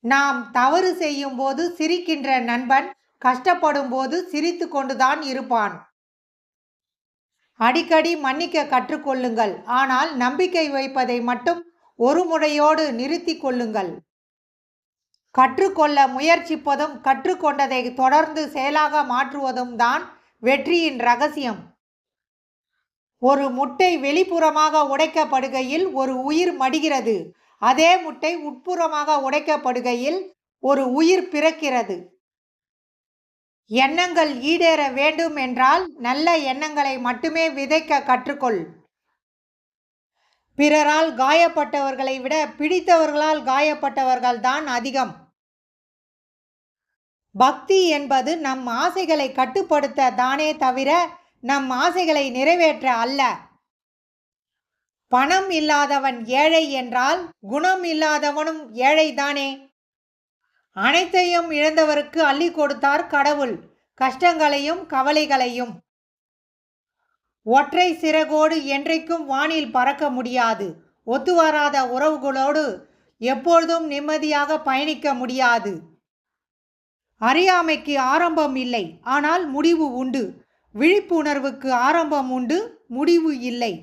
நாம் தவறு செய்யும் போது சிரிக்கின்ற நண்பன் கஷ்டப்படும் போது சிரித்து கொண்டுதான் இருப்பான். அடிக்கடி மன்னிக்க கற்றுக்கொள்ளுங்கள். ஆனால் நம்பிக்கை வைப்பதை மட்டும் ஒரு முறையோடு நிறுத்தி கொள்ளுங்கள். கற்றுக்கொள்ள முயற்சிப்பதும் கற்றுக்கொண்டதை தொடர்ந்து செயலாக மாற்றுவதும் தான் வெற்றியின் ரகசியம். ஒரு முட்டை வெளிப்புறமாக உடைக்கப்படுகையில் ஒரு உயிர் மடிகிறது. அதே முட்டை உட்புறமாக உடைக்கப்படுகையில் ஒரு உயிர் பிறக்கிறது. எண்ணங்கள் ஈடேற வேண்டும் என்றால் நல்ல எண்ணங்களை மட்டுமே விதைக்க கற்றுக்கொள். பிறரால் காயப்பட்டவர்களை விட பிடித்தவர்களால் காயப்பட்டவர்கள் தான் அதிகம். பக்தி என்பது நம் ஆசைகளை கட்டுப்படுத்த தானே தவிர நம் ஆசைகளை நிறைவேற்ற அல்ல. பணம் இல்லாதவன் ஏழை என்றால் குணம் இல்லாதவனும் ஏழைதானே. அனைத்தையும் இழந்தவருக்கு அள்ளி கொடுத்தார் கடவுள், கஷ்டங்களையும் கவலைகளையும். ஒற்றை சிறகோடு என்றைக்கும் வானில் பறக்க முடியாது. ஒத்துவராத உறவுகளோடு எப்பொழுதும் நிம்மதியாக பயணிக்க முடியாது. அறியாமைக்கு ஆரம்பம் இல்லை, ஆனால் முடிவு உண்டு. விழிப்புணர்வுக்கு ஆரம்பம் உண்டு, முடிவு இல்லை.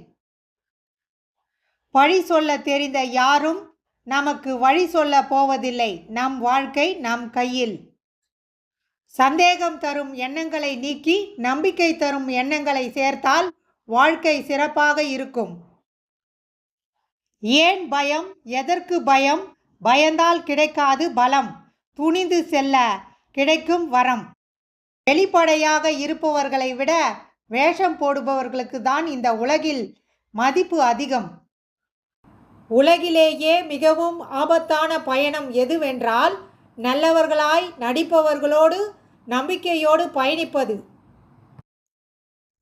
பழி சொல்ல தெரிந்த யாரும் நமக்கு வழி சொல்ல போவதில்லை. நம் வாழ்க்கை நம் கையில். சந்தேகம் தரும் எண்ணங்களை நீக்கி நம்பிக்கை தரும் எண்ணங்களை சேர்த்தால் வாழ்க்கை சிறப்பாக இருக்கும். ஏன் பயம்? எதற்கு பயம்? பயந்தால் கிடைக்காது பலம், துணிந்து செல்ல கிடைக்கும் வரம். வெளிப்படையாக இருப்பவர்களை விட வேஷம் போடுபவர்களுக்கு தான் இந்த உலகில் மதிப்பு அதிகம். உலகிலேயே மிகவும் ஆபத்தான பயணம் எதுவென்றால் நல்லவர்களாய் நடிப்பவர்களோடு நம்பிக்கையோடு பயணிப்பது.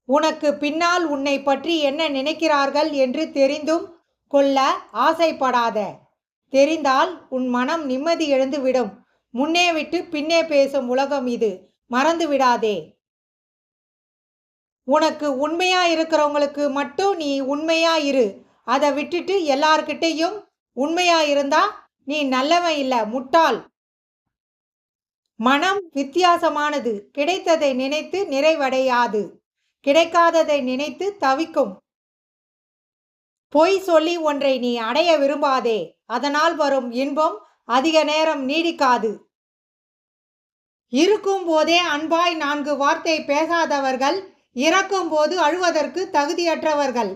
உனக்கு பின்னால் உன்னை பற்றி என்ன நினைக்கிறார்கள் என்று தெரிந்தும் கொள்ள ஆசைப்படாத. தெரிந்தால் உன் மனம் நிம்மதி இழந்து விடும். முன்னே விட்டு பின்னே பேசும் உலகம் இது, மறந்து விடாதே. உனக்கு உண்மையா இருக்கிறவங்களுக்கு மட்டும் நீ உண்மையா இரு. அதை விட்டுட்டு எல்லார்கிட்டையும் உண்மையா இருந்தா நீ நல்லவன் இல்ல, முட்டாள். மனம் வித்தியாசமானது. கிடைத்ததை நினைத்து நிறைவடையாது, கிடைக்காததை நினைத்து தவிக்கும். பொய் சொல்லி ஒன்றை நீ அடைய விரும்பாதே. அதனால் வரும் இன்பம் அதிக நேரம் நீடிக்காது. இருக்கும் போதே அன்பாய் 4 வார்த்தை பேசாதவர்கள் இறக்கும் போது அழுவதற்கு தகுதியற்றவர்கள்.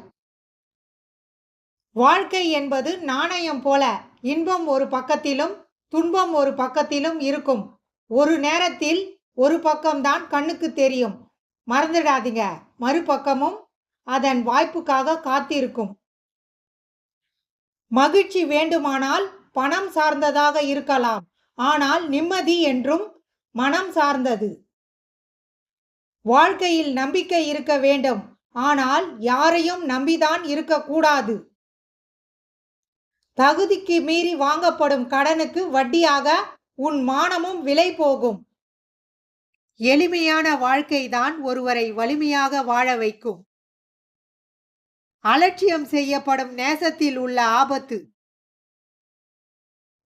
வாழ்க்கை என்பது நாணயம் போல. இன்பம் ஒரு பக்கத்திலும் துன்பம் ஒரு பக்கத்திலும் இருக்கும். ஒரு நேரத்தில் ஒரு பக்கம்தான் கண்ணுக்கு தெரியும். மறந்துடாதீங்க, மறுபக்கமும் அதன் வாய்ப்புக்காக காத்திருக்கும். மகிழ்ச்சி வேண்டுமானால் பணம் சார்ந்ததாக இருக்கலாம், ஆனால் நிம்மதி என்றும் மனம் சார்ந்தது. வாழ்க்கையில் நம்பிக்கை இருக்க வேண்டும், ஆனால் யாரையும் நம்பிதான் இருக்கக்கூடாது. தகுதிக்கு மீறி வாங்கப்படும் கடனுக்கு வட்டியாக உன் மானமும் விலை போகும். எளிமையான வாழ்க்கைதான் ஒருவரை வலிமையாக வாழ வைக்கும். அலட்சியம் செய்யப்படும் நேசத்தில் உள்ள ஆபத்து.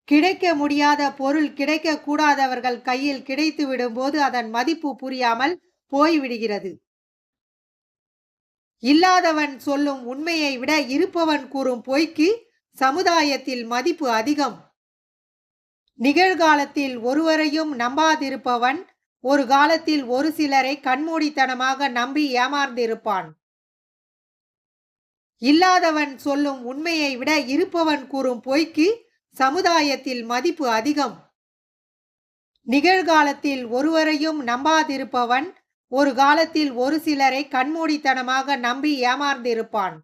கிடைக்க முடியாத பொருள் கிடைக்க கூடாதவர்கள் கையில் கிடைத்து விடும்போது அதன் மதிப்பு புரியாமல் போய்விடுகிறது. இல்லாதவன் சொல்லும் உண்மையை விட இருப்பவன் கூறும் பொய்க்கு சமுதாயத்தில் மதிப்பு அதிகம். நிகழ்காலத்தில் ஒருவரையும் நம்பாதிருப்பவன் ஒரு காலத்தில் ஒரு சிலரை கண்மூடித்தனமாக நம்பி ஏமாந்திருப்பான். இல்லாதவன் சொல்லும் உண்மையை விட இருப்பவன் கூறும் பொய்க்கு சமுதாயத்தில் மதிப்பு அதிகம். நிகழ்காலத்தில் ஒருவரையும் நம்பாதிருப்பவன் ஒரு காலத்தில் ஒரு சிலரை கண்மூடித்தனமாக நம்பி ஏமாந்திருப்பான்.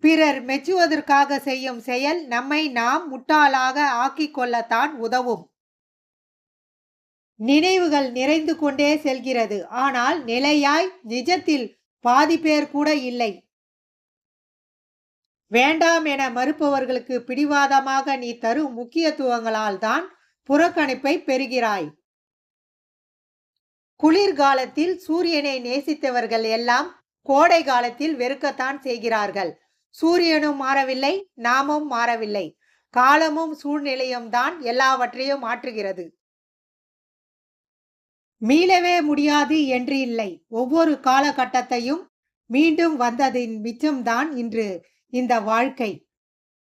பிறர் மெச்சுவதற்காக செய்யும் செயல் நம்மை நாம் முட்டாளாக ஆக்கிக் கொள்ளத்தான் உதவும். நினைவுகள் நிறைந்து கொண்டே செல்கிறது, ஆனால் நிலையாய் நிஜத்தில் பாதி பேர் கூட இல்லை. வேண்டாம் என மறுப்பவர்களுக்கு பிடிவாதமாக நீ தரும் முக்கியத்துவங்களால் தான் புறக்கணிப்பை பெறுகிறாய். குளிர்காலத்தில் சூரியனை நேசித்தவர்கள் எல்லாம் கோடை காலத்தில் வெறுக்கத்தான் செய்கிறார்கள். சூரியனும் மாறவில்லை, நாமும் மாறவில்லை. காலமும் சூழ்நிலையும் தான் எல்லாவற்றையும் மாற்றுகிறது. மீளவே முடியாது என்று இல்லை. ஒவ்வொரு காலகட்டத்தையும் மீண்டும் வந்ததின் மிச்சம்தான் இன்று இந்த வாழ்க்கை.